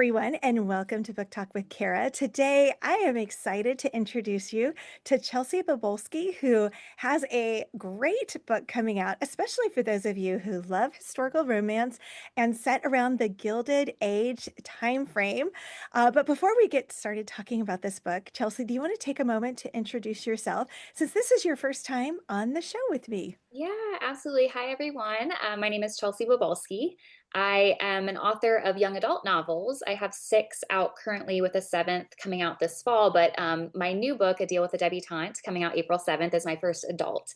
everyone, and welcome to Book Talk with Cara. Today, I am excited to introduce you to Chelsea Bobulski, who has a great book coming out, especially for those of you who love historical romance and set around the Gilded Age time frame. But before we get started talking about this book, Chelsea, do you want to take a moment to introduce yourself, since this is your first time on the show with me? Yeah, absolutely. Hi, everyone. My name is Chelsea Bobulski. I am an author of young adult novels. I have six out currently, with a seventh coming out this fall. But my new book, A Deal with a Debutante, coming out April 7th, is my first adult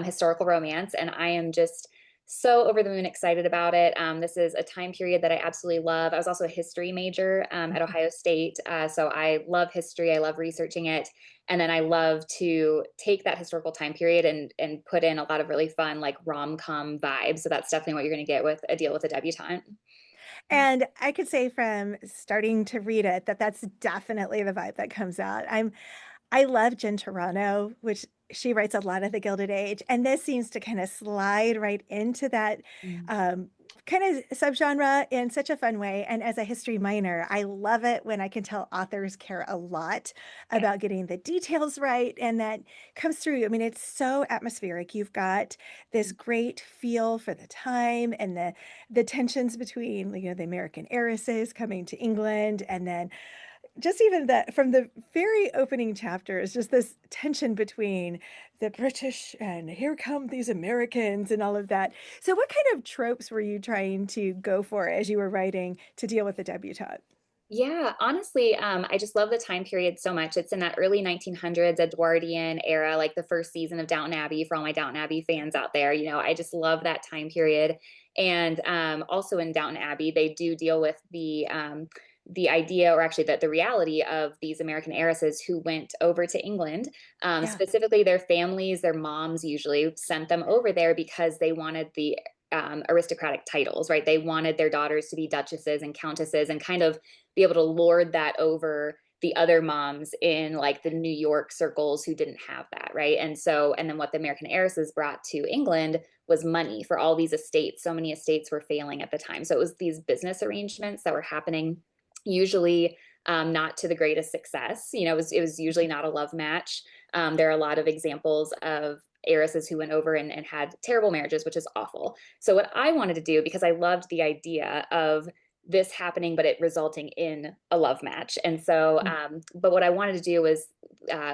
historical romance. And I am just so over the moon excited about it. This is a time period that I absolutely love. I was also a history major at Ohio State. So I love history, I love researching it. And then I love to take that historical time period and put in a lot of really fun, like rom-com vibes. So that's definitely what you're going to get with A Deal with a Debutante. And I could say from starting to read it that that's definitely the vibe that comes out. I love Jen Toronto, which she writes a lot of the Gilded Age, and this seems to kind of slide right into that Mm. um, kind of subgenre in such a fun way. And as a history minor, I love it when I can tell authors care a lot Yeah. about getting the details right, and that comes through. I mean, it's so atmospheric. You've got this great feel for the time and the tensions between, the American heiresses coming to England, and then just even that from the very opening chapters, just this tension between the British and here come these Americans and all of that. So, what kind of tropes were you trying to go for as you were writing to deal with the debutante? Yeah, honestly, I just love the time period so much. It's in that early 1900s Edwardian era, like the first season of Downton Abbey. For all my Downton Abbey fans out there, I just love that time period. And also in Downton Abbey, they do deal with the idea, or actually the reality of these American heiresses who went over to England. Yeah. Specifically, their families, their moms usually sent them over there because they wanted the aristocratic titles, right? They wanted their daughters to be duchesses and countesses and kind of be able to lord that over the other moms in like the New York circles who didn't have that, right? And then what the American heiresses brought to England was money for all these estates. So many estates were failing at the time. So it was these business arrangements that were happening, usually not to the greatest success. It was usually not a love match. There are a lot of examples of heiresses who went over and had terrible marriages, which is awful. So what I wanted to do, because I loved the idea of this happening, but it resulting in a love match. And so, but what I wanted to do was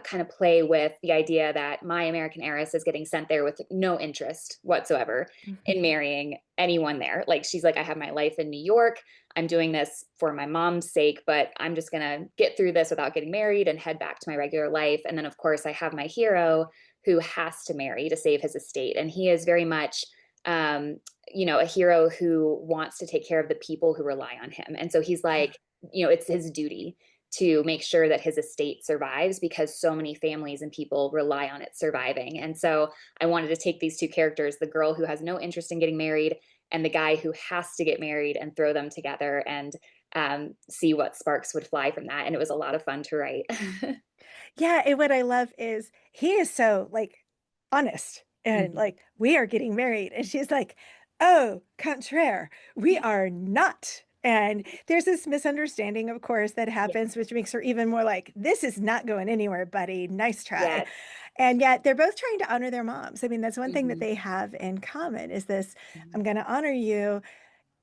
kind of play with the idea that my American heiress is getting sent there with no interest whatsoever in Mhm. marrying anyone there. Like she's like, I have my life in New York. I'm doing this for my mom's sake, but I'm just going to get through this without getting married and head back to my regular life. And then, of course, I have my hero who has to marry to save his estate. And he is very much, a hero who wants to take care of the people who rely on him. And so he's Yeah. like, it's his duty to make sure that his estate survives because so many families and people rely on it surviving. And so I wanted to take these two characters, the girl who has no interest in getting married and the guy who has to get married, and throw them together and see what sparks would fly from that. And it was a lot of fun to write. Yeah, and what I love is he is so, like, honest and, Mhm. like, "We are getting married," and she's like, "Oh, contraire, we are not." And there's this misunderstanding, of course, that Yeah. happens, which makes her even more like, "This is not going anywhere, buddy. Nice try." Yes. And yet they're both trying to honor their moms. I mean, that's one thing that Mhm. they have in common is this, Mhm. "I'm gonna honor you,"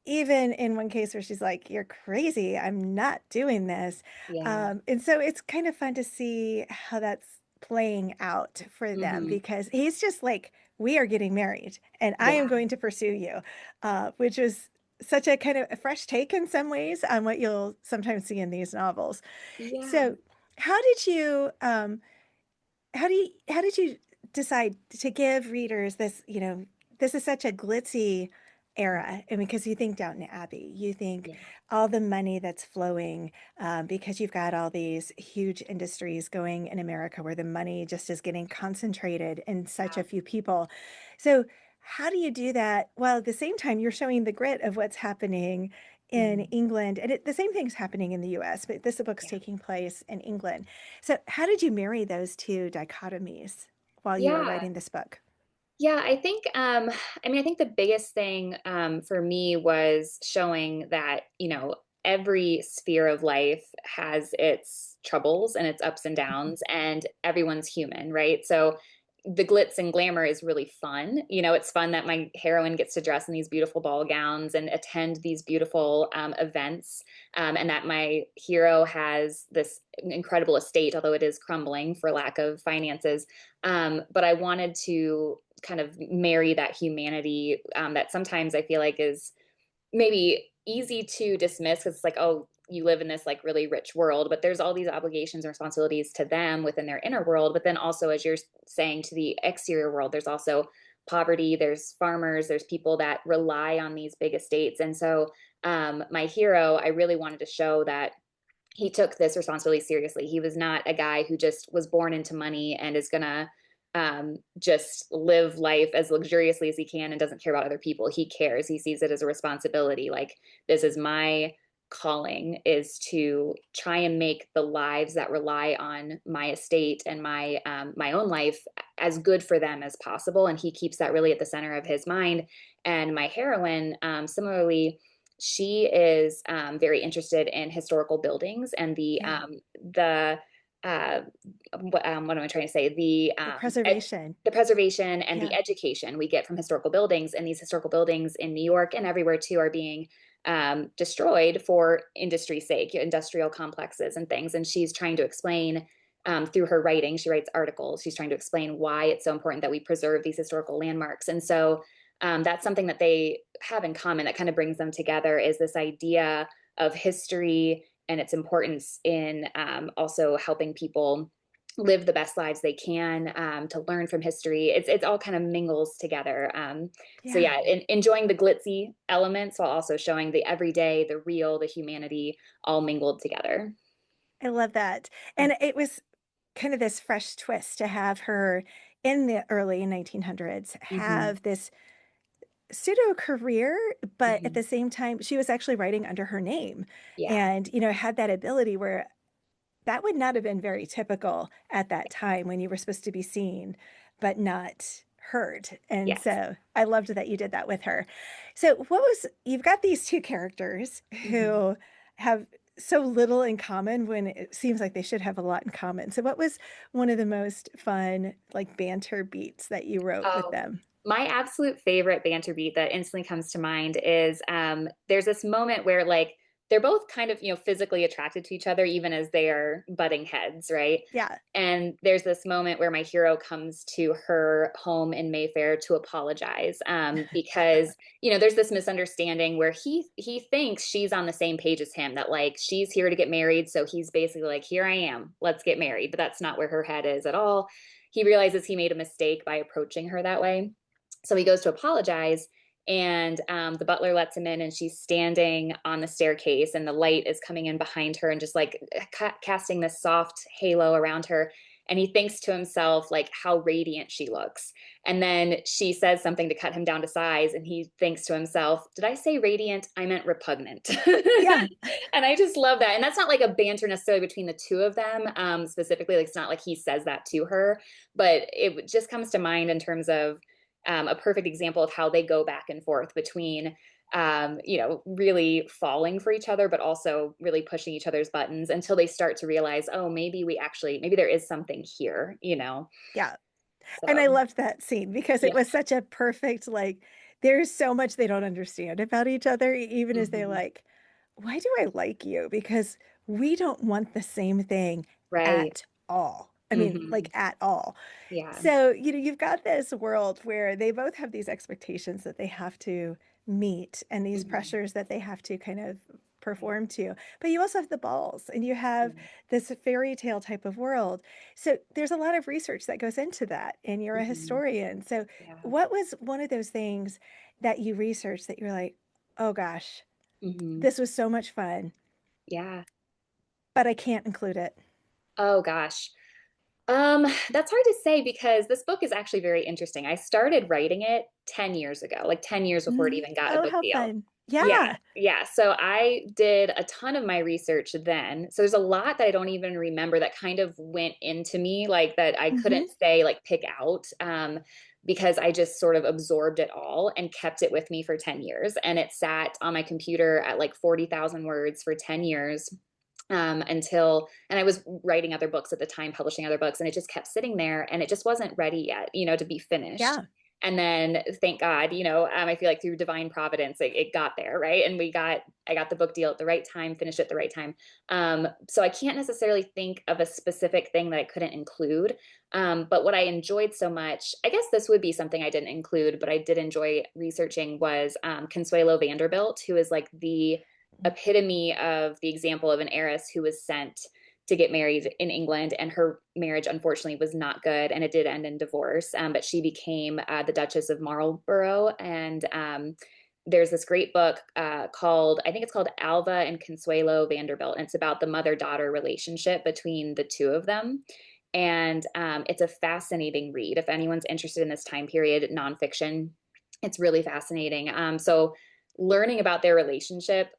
even in one case where she's like, "You're crazy. I'm not doing this." Yeah. And so it's kind of fun to see how that's playing out for them Mhm. because he's just like, "We are getting married and I am Yeah. going to pursue you," which is such a kind of a fresh take in some ways on what you'll sometimes see in these novels. Yeah. So, how did you how did you decide to give readers this, this is such a glitzy era, and because you think Downton Abbey, you think Yeah. all the money that's flowing, because you've got all these huge industries going in America where the money just is getting concentrated in such a few people. So how do you do that while at the same time you're showing the grit of what's happening in Mhm. England, and the same thing's happening in the US, but this book's Yeah. taking place in England. So, how did you marry those two dichotomies while you were Yeah. writing this book? Yeah, I think the biggest thing for me was showing that, every sphere of life has its troubles and its ups and downs, and everyone's human, right? So the glitz and glamour is really fun. It's fun that my heroine gets to dress in these beautiful ball gowns and attend these beautiful events, and that my hero has this incredible estate, although it is crumbling for lack of finances. But I wanted to kind of marry that humanity, that sometimes I feel like is maybe easy to dismiss because it's like, oh, you live in this like really rich world, but there's all these obligations and responsibilities to them within their inner world. But then also, as you're saying, to the exterior world, there's also poverty, there's farmers, there's people that rely on these big estates. And so my hero, I really wanted to show that he took this responsibility seriously. He was not a guy who just was born into money and is gonna just live life as luxuriously as he can and doesn't care about other people. He cares. He sees it as a responsibility. Like, this is my calling, is to try and make the lives that rely on my estate and my own life as good for them as possible. And he keeps that really at the center of his mind. And my heroine, similarly, she is very interested in historical buildings and Yeah. the what am I trying to say? The preservation. The preservation and the Yeah. education we get from historical buildings, and these historical buildings in New York and everywhere too are being destroyed for industry's sake, industrial complexes and things. And she's trying to explain through her writing. She writes articles. She's trying to explain why it's so important that we preserve these historical landmarks. And so that's something that they have in common that kind of brings them together, is this idea of history and its importance in also helping people live the best lives they can, to learn from history. It's all kind of mingles together. So Yeah. yeah, enjoying the glitzy elements while also showing the everyday, the real, the humanity all mingled together. I love that. And it was kind of this fresh twist to have her in the early 1900s Mm-hmm. have this pseudo career, but at Mm-hmm. the same time, she was actually writing under her name Yeah. and, had that ability where that would not have been very typical at that time when you were supposed to be seen, but not heard. And Yes. so I loved that you did that with her. So, you've got these two characters Mm-hmm. who have so little in common when it seems like they should have a lot in common. So, what was one of the most fun, like banter beats that you wrote with Oh, them? my absolute favorite banter beat that instantly comes to mind is there's this moment where like they're both kind of, physically attracted to each other even as they are butting heads, right? Yeah. And there's this moment where my hero comes to her home in Mayfair to apologize, because there's this misunderstanding where he thinks she's on the same page as him, that like she's here to get married, so he's basically like, here I am, let's get married. But that's not where her head is at all. He realizes he made a mistake by approaching her that way, so he goes to apologize, and the butler lets him in, and she's standing on the staircase, and the light is coming in behind her and just like casting this soft halo around her. And he thinks to himself, like, how radiant she looks. And then she says something to cut him down to size, and he thinks to himself, did I say radiant? I meant repugnant. Yeah. And I just love that. And that's not like a banter necessarily between the two of them, specifically. Like, it's not like he says that to her, but it just comes to mind in terms of a perfect example of how they go back and forth between, really falling for each other, but also really pushing each other's buttons until they start to realize, oh, maybe there is something here. Yeah. And I So, loved that scene because it yeah. was such a perfect, like, there's so much they don't understand about each other, even as they're Hmm. like, why do I like you? Because we don't want the same thing Right. at all. I mean, Hmm. like, at all. Yeah. So, you've got this world where they both have these expectations that they have to meet and these Hmm. pressures that they have to kind of perform to. But you also have the balls and you have Yeah. this fairy tale type of world. So there's a lot of research that goes into that, and you're a Hmm. historian. So, Yeah. what was one of those things that you researched that you're like, oh gosh, Hmm. this was so much fun, Yeah. but I can't include it? Oh gosh. That's hard to say because this book is actually very interesting. I started writing it 10 years ago, like 10 years before it even got a Oh, book how deal. fun. Yeah, Yeah. yeah. So I did a ton of my research then. So there's a lot that I don't even remember that kind of went into me, like that I couldn't Mhm. say, like pick out, because I just sort of absorbed it all and kept it with me for 10 years. And it sat on my computer at like 40,000 words for 10 years. And I was writing other books at the time, publishing other books, and it just kept sitting there and it just wasn't ready yet, to be finished. Yeah. And then thank God, I feel like through divine providence, it got there, right? And I got the book deal at the right time, finished at the right time. So I can't necessarily think of a specific thing that I couldn't include. But what I enjoyed so much, I guess this would be something I didn't include, but I did enjoy researching, was Consuelo Vanderbilt, who is like the epitome of the example of an heiress who was sent to get married in England, and her marriage unfortunately was not good, and it did end in divorce. But she became the Duchess of Marlborough, and there's this great book called, I think it's called Alva and Consuelo Vanderbilt, and it's about the mother-daughter relationship between the two of them. And it's a fascinating read. If anyone's interested in this time period, nonfiction, it's really fascinating. So learning about their relationship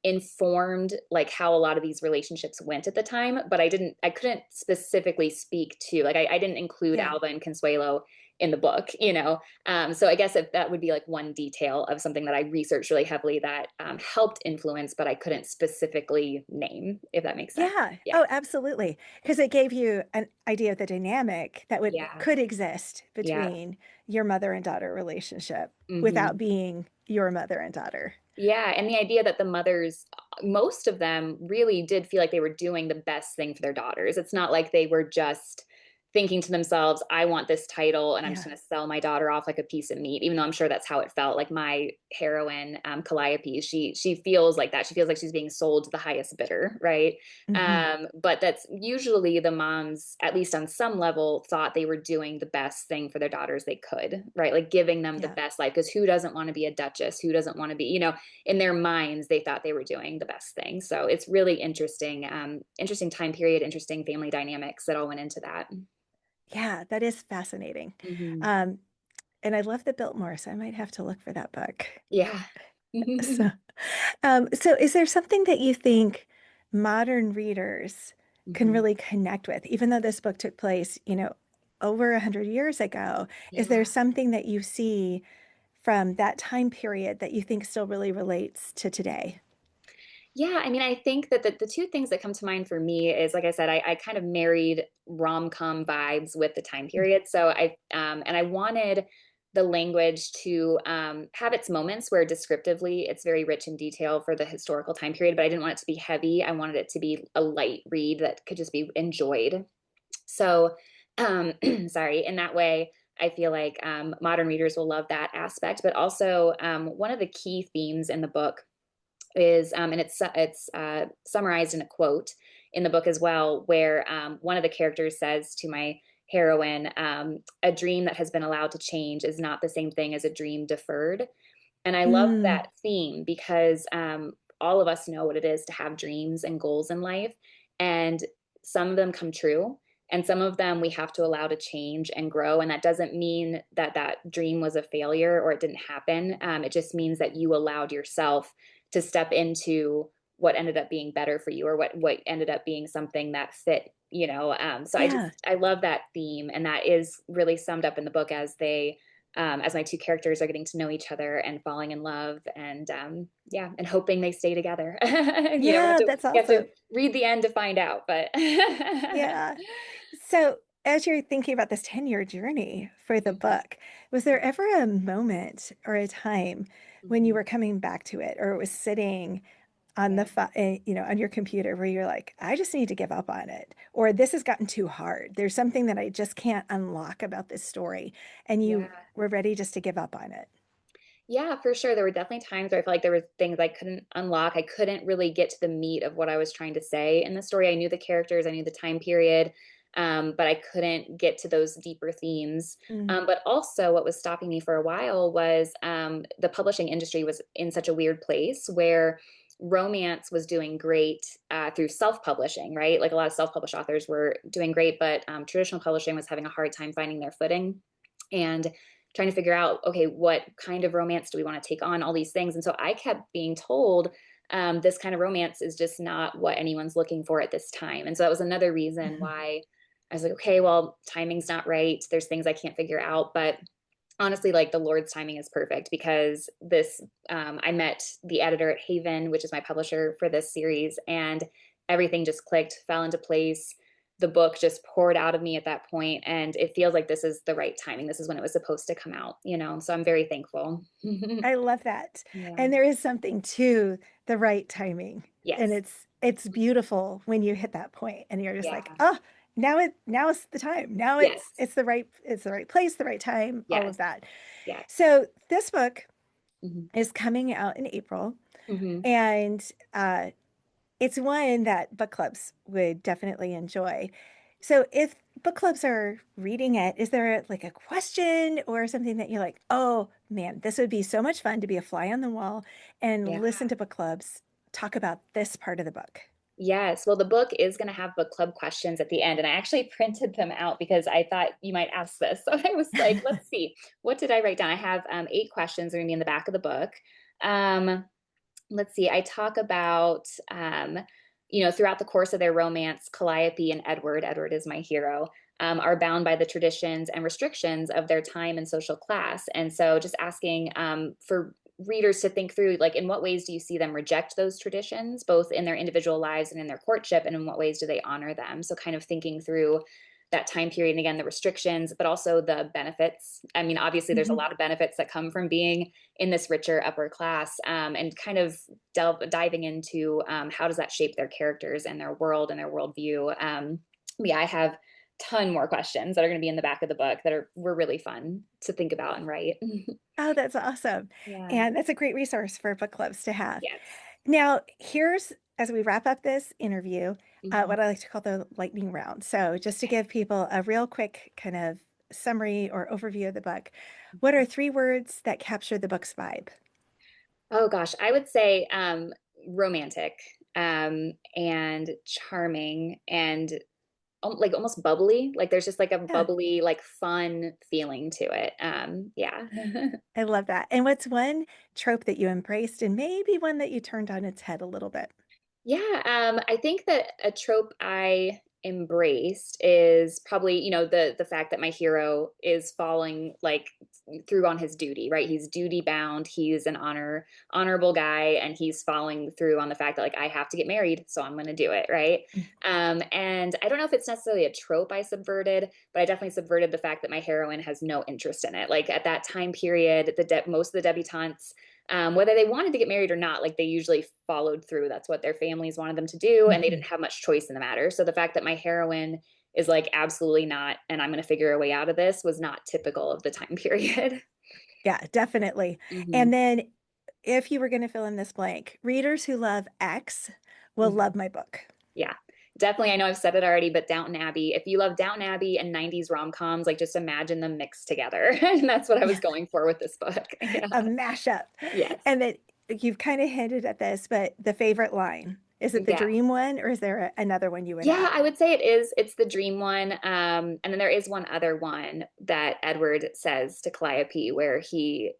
informed like how a lot of these relationships went at the time, but I couldn't specifically speak to, like, I didn't include Yeah. Alba and Consuelo in the book. So I guess if that would be like one detail of something that I researched really heavily that helped influence, but I couldn't specifically name, if that makes sense. Yeah. Yeah. Oh, absolutely. Because it gave you an idea of the dynamic that would Yeah. could exist Yeah. between your mother and daughter relationship without Hmm. being your mother and daughter. Yeah, and the idea that the mothers, most of them really did feel like they were doing the best thing for their daughters. It's not like they were just thinking to themselves, I want this title and I'm just Yeah. going to sell my daughter off like a piece of meat, even though I'm sure that's how it felt. Like my heroine, Calliope, she feels like that. She feels like she's being sold to the highest bidder, right? Hmm. But that's usually the moms, at least on some level, thought they were doing the best thing for their daughters they could, right? Like giving them the Yeah. best life. Because who doesn't want to be a duchess? Who doesn't want to be, in their minds, they thought they were doing the best thing. So it's really interesting, interesting time period, interesting family dynamics that all went into that. Yeah, that is fascinating. Hmm. Um, and I love the Biltmore, so I might have to look for that book. Yeah. So, so is there something that you think modern readers can Hmm. really connect with, even though this book took place, over 100 years ago? Is there Yeah. something that you see from that time period that you think still really relates to today? Yeah, I mean, I think that the two things that come to mind for me is, like I said, I kind of married rom-com vibes with the time period. So I wanted the language to have its moments where descriptively it's very rich in detail for the historical time period, but I didn't want it to be heavy. I wanted it to be a light read that could just be enjoyed. So, sorry, in that way, I feel like modern readers will love that aspect. But also, one of the key themes in the book is, and it's summarized in a quote in the book as well, where one of the characters says to my heroine, "A dream that has been allowed to change is not the same thing as a dream deferred." And I love Mm, that theme because all of us know what it is to have dreams and goals in life, and some of them come true. And some of them we have to allow to change and grow. And that doesn't mean that that dream was a failure or it didn't happen. It just means that you allowed yourself to step into what ended up being better for you, or what ended up being something that fit. So yeah. I love that theme, and that is really summed up in the book as my two characters are getting to know each other and falling in love, and yeah, and hoping they stay together. We Yeah, that's have to awesome. read the end to find out, but Yeah. So, as you're thinking about this 10-year journey for the Mhm. book, was there ever a moment or a time when you Mhm. were coming back to it, or it was sitting on Yeah, on your computer, where you're like, I just need to give up on it, or this has gotten too hard. There's something that I just can't unlock about this story, and you yeah. were ready just to give up on it? Yeah, for sure. There were definitely times where I felt like there were things I couldn't unlock. I couldn't really get to the meat of what I was trying to say in the story. I knew the characters, I knew the time period, but I couldn't get to those deeper themes. Mm. But also, what was stopping me for a while was the publishing industry was in such a weird place where romance was doing great through self-publishing, right? Like a lot of self-published authors were doing great, but traditional publishing was having a hard time finding their footing. And trying to figure out, okay, what kind of romance do we want to take on, all these things. And so I kept being told, this kind of romance is just not what anyone's looking for at this time. And so that was another reason Mhm. why I was like, okay, well, timing's not right. There's things I can't figure out. But honestly, like the Lord's timing is perfect because I met the editor at Haven, which is my publisher for this series, and everything just clicked, fell into place. The book just poured out of me at that point, and it feels like this is the right timing. This is when it was supposed to come out, you know? So I'm very thankful. I love that. Yeah. And there is something to the right timing. And Yes. it's beautiful when you hit that point and you're just like, Yeah. "Oh, now is the time. Now Yes. it's the right place, the right time, all of Yes. that." Yes. So this book Hmm. is coming out in April, Hmm. and it's one that book clubs would definitely enjoy. So if book clubs are reading it, is there like a question or something that you're like, oh man, this would be so much fun to be a fly on the wall and Yeah. listen to book clubs talk about this part of the book? Yes. Well, the book is going to have book club questions at the end. And I actually printed them out because I thought you might ask this. So I was like, let's see, what did I write down? I have 8 questions that are going to be in the back of the book. Um, let's see, I talk about, throughout the course of their romance, Calliope and Edward is my hero, are bound by the traditions and restrictions of their time and social class. And so just asking for readers to think through, like, in what ways do you see them reject those traditions, both in their individual lives and in their courtship, and in what ways do they honor them? So kind of thinking through that time period, and again, the restrictions, but also the benefits. I mean, obviously there's a Mhm. lot of benefits that come from being in this richer upper class, and kind of diving into, how does that shape their characters and their world and their worldview. Yeah, I have ton more questions that are going to be in the back of the book that were really fun to think about and write. Oh, that's awesome. Yeah. And that's a great resource for book clubs to have. Yes. Now, here's as we wrap up this interview, Hmm. what I like to call the lightning round. So, just to Okay. give people a real quick kind of summary or overview of the book, what are 3 words that capture the book's vibe? Oh gosh, I would say romantic, and charming, and like almost bubbly. Like there's just like a Yeah, bubbly, like fun feeling to it. Yeah. I love that. And what's one trope that you embraced and maybe one that you turned on its head a little bit? Yeah, I think that a trope I embraced is probably, the fact that my hero is falling like through on his duty, right? He's duty bound, he's an honorable guy, and he's following through on the fact that, like, I have to get married, so I'm going to do it, right? Mm. And I don't know if it's necessarily a trope I subverted, but I definitely subverted the fact that my heroine has no interest in it. Like at that time period, most of the debutantes, whether they wanted to get married or not, like they usually followed through. That's what their families wanted them to do, and they Mhm. didn't have much choice in the matter. So the fact that my heroine is like, absolutely not, and I'm going to figure a way out of this, was not typical of the time period. Yeah, definitely. And Hmm. then if you were going to fill in this blank, readers who love X will love my book. Yeah, definitely. I know I've said it already, but Downton Abbey, if you love Downton Abbey and 90s rom-coms, like just imagine them mixed together. And that's what I was going for with this book. Yeah. A mashup. Yes. And then you've kind of hinted at this, but the favorite line, is it the Yeah. dream one or is there another one you would Yeah, add? I would say it is. It's the dream one. And then there is one other one that Edward says to Calliope where he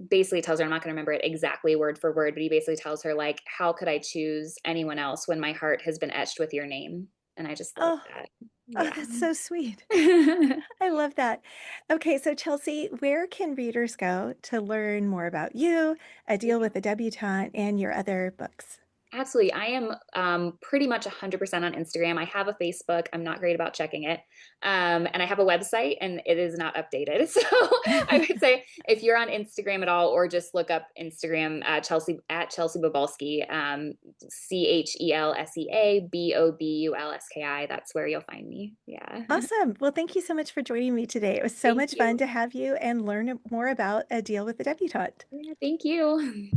basically tells her, I'm not going to remember it exactly word for word, but he basically tells her, like, how could I choose anyone else when my heart has been etched with your name? And I just love Oh, that. oh, Yeah. that's so sweet. I love that. Okay, so Chelsea, where can readers go to learn more about you, A Deal with a Debutante, and your other books? Absolutely. I am pretty much 100% on Instagram. I have a Facebook. I'm not great about checking it. And I have a website, and it is not updated. So I would say if you're on Instagram at all, or just look up Instagram, Chelsea Bobulski, ChelseaBobulski. That's where you'll find me. Yeah. Awesome. Well, thank you so much for joining me today. It was so Thank much fun you. to have you and learn more about A Deal with a Debutante. Yeah, thank you.